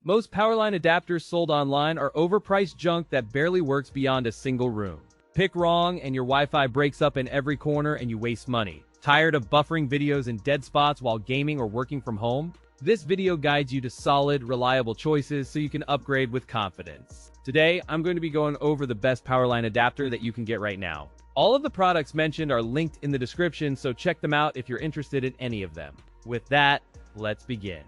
Most Powerline adapters sold online are overpriced junk that barely works beyond a single room. Pick wrong and your Wi-Fi breaks up in every corner and you waste money. Tired of buffering videos in dead spots while gaming or working from home? This video guides you to solid, reliable choices so you can upgrade with confidence. Today, I'm going to be going over the best Powerline adapter that you can get right now. All of the products mentioned are linked in the description, so check them out if you're interested in any of them. With that, let's begin.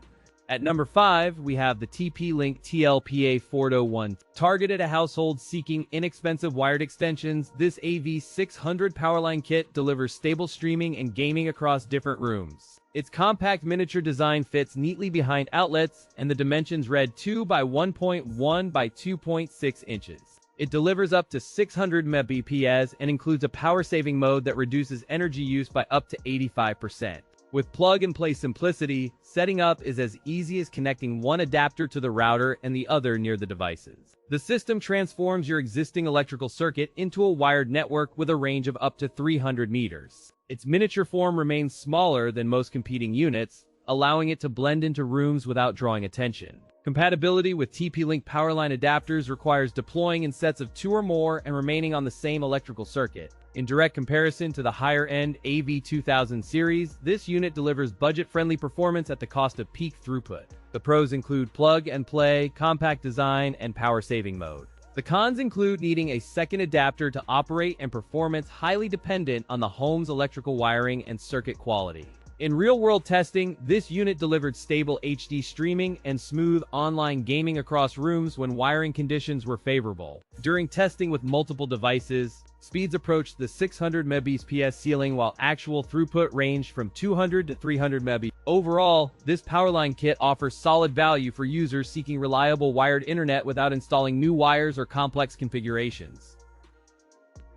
At number 5, we have the TP-Link TL-PA7017P. Targeted at households seeking inexpensive wired extensions, this AV600 Powerline kit delivers stable streaming and gaming across different rooms. Its compact miniature design fits neatly behind outlets, and the dimensions read 2 by 1.1 by 2.6 inches. It delivers up to 600 Mbps and includes a power-saving mode that reduces energy use by up to 85%. With plug-and-play simplicity, setting up is as easy as connecting one adapter to the router and the other near the devices. The system transforms your existing electrical circuit into a wired network with a range of up to 300 meters. Its miniature form remains smaller than most competing units, allowing it to blend into rooms without drawing attention. Compatibility with TP-Link Powerline adapters requires deploying in sets of 2 or more and remaining on the same electrical circuit. In direct comparison to the higher-end AV2000 series, this unit delivers budget-friendly performance at the cost of peak throughput. The pros include plug-and-play, compact design, and power-saving mode. The cons include needing a second adapter to operate and performance highly dependent on the home's electrical wiring and circuit quality. In real-world testing, this unit delivered stable HD streaming and smooth online gaming across rooms when wiring conditions were favorable. During testing with multiple devices, speeds approached the 600 Mbps ceiling while actual throughput ranged from 200 to 300 Mbps. Overall, this Powerline kit offers solid value for users seeking reliable wired internet without installing new wires or complex configurations.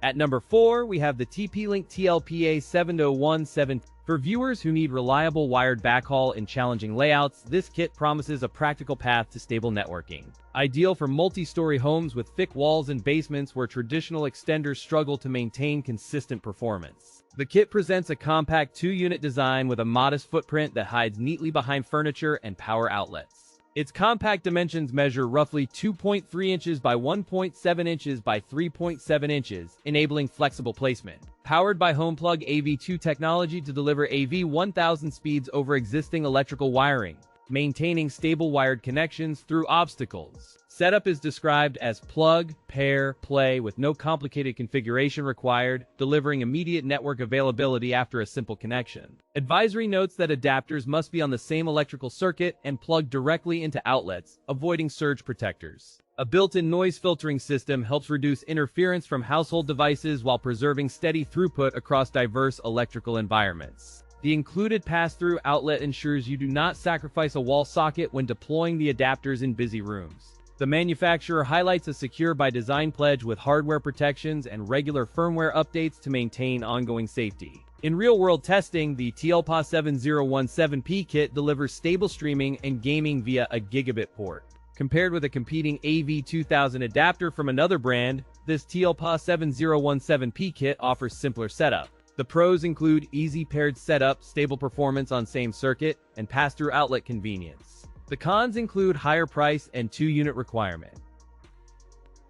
At number 4, we have the TP-Link TL-PA7017P. For viewers who need reliable wired backhaul in challenging layouts, this kit promises a practical path to stable networking. Ideal for multi-story homes with thick walls and basements where traditional extenders struggle to maintain consistent performance. The kit presents a compact 2-unit design with a modest footprint that hides neatly behind furniture and power outlets. Its compact dimensions measure roughly 2.3 inches by 1.7 inches by 3.7 inches, enabling flexible placement. Powered by HomePlug AV2 technology to deliver AV1000 speeds over existing electrical wiring, maintaining stable wired connections through obstacles. Setup is described as plug, pair, play with no complicated configuration required, delivering immediate network availability after a simple connection. Advisory notes that adapters must be on the same electrical circuit and plug directly into outlets, avoiding surge protectors. A built-in noise filtering system helps reduce interference from household devices while preserving steady throughput across diverse electrical environments. The included pass-through outlet ensures you do not sacrifice a wall socket when deploying the adapters in busy rooms. The manufacturer highlights a secure by design pledge with hardware protections and regular firmware updates to maintain ongoing safety. In real-world testing, the TL-PA7017P kit delivers stable streaming and gaming via a gigabit port. Compared with a competing AV2000 adapter from another brand, this TL-PA7017P kit offers simpler setup. The pros include easy paired setup, stable performance on same circuit, and pass-through outlet convenience. The cons include higher price and 2-unit requirement.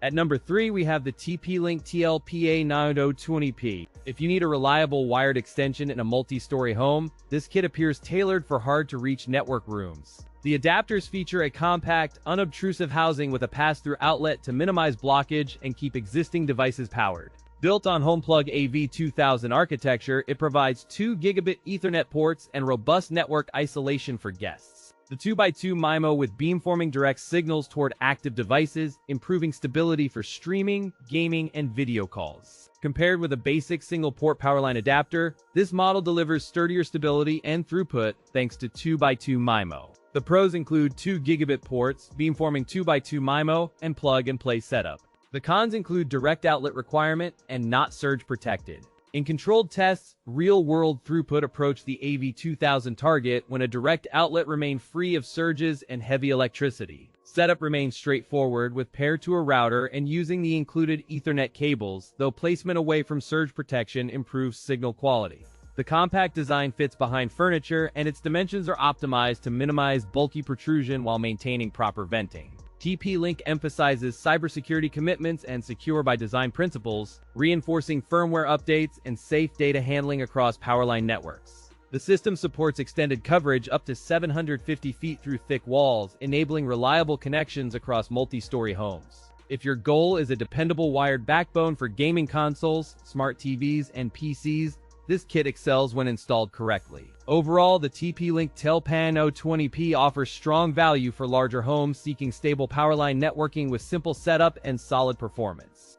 At number 3, we have the TP-Link TL-PA9020P. If you need a reliable wired extension in a multi-story home, this kit appears tailored for hard-to-reach network rooms. The adapters feature a compact, unobtrusive housing with a pass-through outlet to minimize blockage and keep existing devices powered. Built on HomePlug AV2000 architecture, it provides 2 gigabit Ethernet ports and robust network isolation for guests. The 2x2 MIMO with beamforming directs signals toward active devices, improving stability for streaming, gaming, and video calls. Compared with a basic single-port Powerline adapter, this model delivers sturdier stability and throughput thanks to 2x2 MIMO. The pros include 2 gigabit ports, beamforming 2x2 MIMO, and plug-and-play setup. The cons include direct outlet requirement and not surge protected. In controlled tests, real-world throughput approached the AV2000 target when a direct outlet remained free of surges and heavy electricity. Setup remains straightforward with paired to a router and using the included Ethernet cables, though placement away from surge protection improves signal quality. The compact design fits behind furniture, and its dimensions are optimized to minimize bulky protrusion while maintaining proper venting. TP-Link emphasizes cybersecurity commitments and secure by design principles, reinforcing firmware updates and safe data handling across Powerline networks. The system supports extended coverage up to 750 feet through thick walls, enabling reliable connections across multi-story homes. If your goal is a dependable wired backbone for gaming consoles, smart TVs, and PCs, this kit excels when installed correctly. Overall, the TP-Link TL-PA9020P offers strong value for larger homes seeking stable Powerline networking with simple setup and solid performance.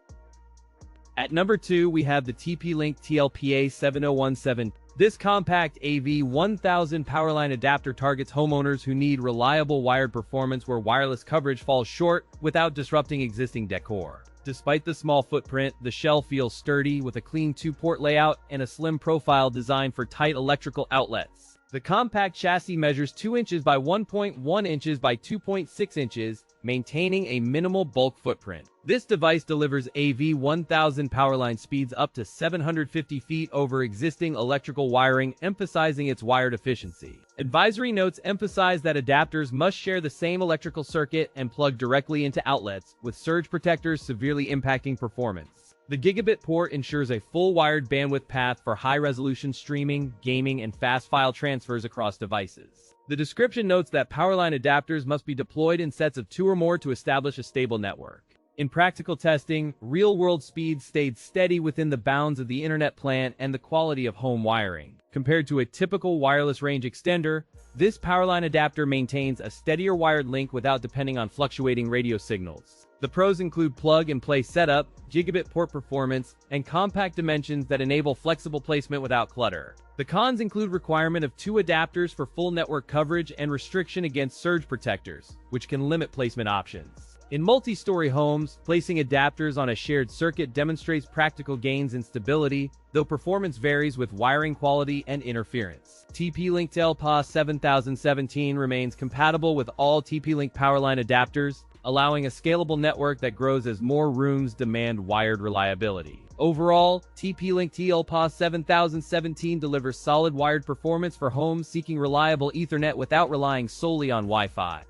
At number 2, we have the TP-Link TL-PA7017P. This compact AV1000 Powerline adapter targets homeowners who need reliable wired performance where wireless coverage falls short without disrupting existing decor. Despite the small footprint, the shell feels sturdy with a clean 2-port layout and a slim profile designed for tight electrical outlets. The compact chassis measures 2 inches by 1.1 inches by 2.6 inches, maintaining a minimal bulk footprint. This device delivers AV1000 Powerline speeds up to 750 feet over existing electrical wiring, emphasizing its wired efficiency. Advisory notes emphasize that adapters must share the same electrical circuit and plug directly into outlets, with surge protectors severely impacting performance. The gigabit port ensures a full wired bandwidth path for high-resolution streaming, gaming, and fast file transfers across devices. The description notes that Powerline adapters must be deployed in sets of 2 or more to establish a stable network. In practical testing, real-world speeds stayed steady within the bounds of the internet plan and the quality of home wiring. Compared to a typical wireless range extender, this Powerline adapter maintains a steadier wired link without depending on fluctuating radio signals. The pros include plug-and-play setup, gigabit port performance, and compact dimensions that enable flexible placement without clutter. The cons include requirement of 2 adapters for full network coverage and restriction against surge protectors, which can limit placement options. In multi-story homes, placing adapters on a shared circuit demonstrates practical gains in stability, though performance varies with wiring quality and interference. TP-Link TL-PA7017 remains compatible with all TP-Link Powerline adapters, allowing a scalable network that grows as more rooms demand wired reliability. Overall, TP-Link TL-PA7017 delivers solid wired performance for homes seeking reliable Ethernet without relying solely on Wi-Fi.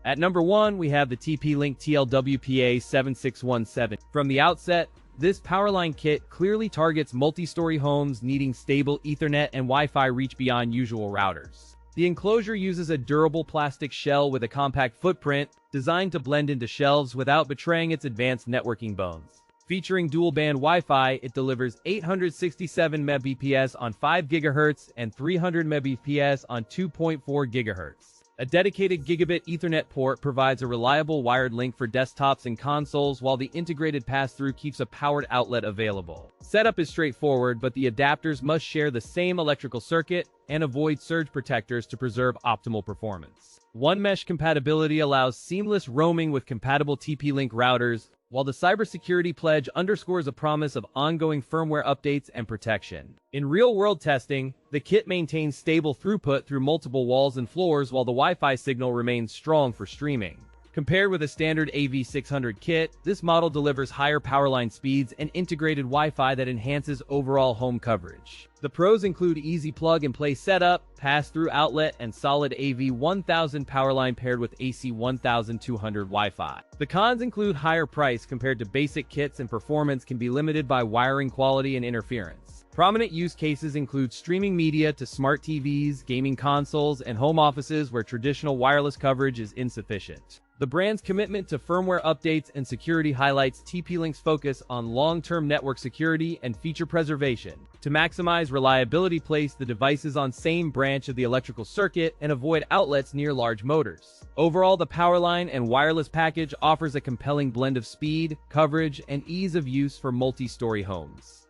At number 1, we have the TP-Link TL-PA7017P. From the outset, this Powerline kit clearly targets multi-story homes needing stable Ethernet and Wi-Fi reach beyond usual routers. The enclosure uses a durable plastic shell with a compact footprint, designed to blend into shelves without betraying its advanced networking bones. Featuring dual-band Wi-Fi, it delivers 867 Mbps on 5 GHz and 300 Mbps on 2.4 GHz. A dedicated gigabit Ethernet port provides a reliable wired link for desktops and consoles, while the integrated pass-through keeps a powered outlet available. Setup is straightforward, but the adapters must share the same electrical circuit and avoid surge protectors to preserve optimal performance. One mesh compatibility allows seamless roaming with compatible TP-Link routers, while the cybersecurity pledge underscores a promise of ongoing firmware updates and protection. In real-world testing, the kit maintains stable throughput through multiple walls and floors, while the Wi-Fi signal remains strong for streaming. Compared with a standard AV600 kit, this model delivers higher Powerline speeds and integrated Wi-Fi that enhances overall home coverage. The pros include easy plug-and-play setup, pass-through outlet, and solid AV1000 Powerline paired with AC1200 Wi-Fi. The cons include higher price compared to basic kits, and performance can be limited by wiring quality and interference. Prominent use cases include streaming media to smart TVs, gaming consoles, and home offices where traditional wireless coverage is insufficient. The brand's commitment to firmware updates and security highlights TP-Link's focus on long-term network security and feature preservation. To maximize reliability, place the devices on same branch of the electrical circuit and avoid outlets near large motors. Overall, the Powerline and wireless package offers a compelling blend of speed, coverage, and ease of use for multi-story homes.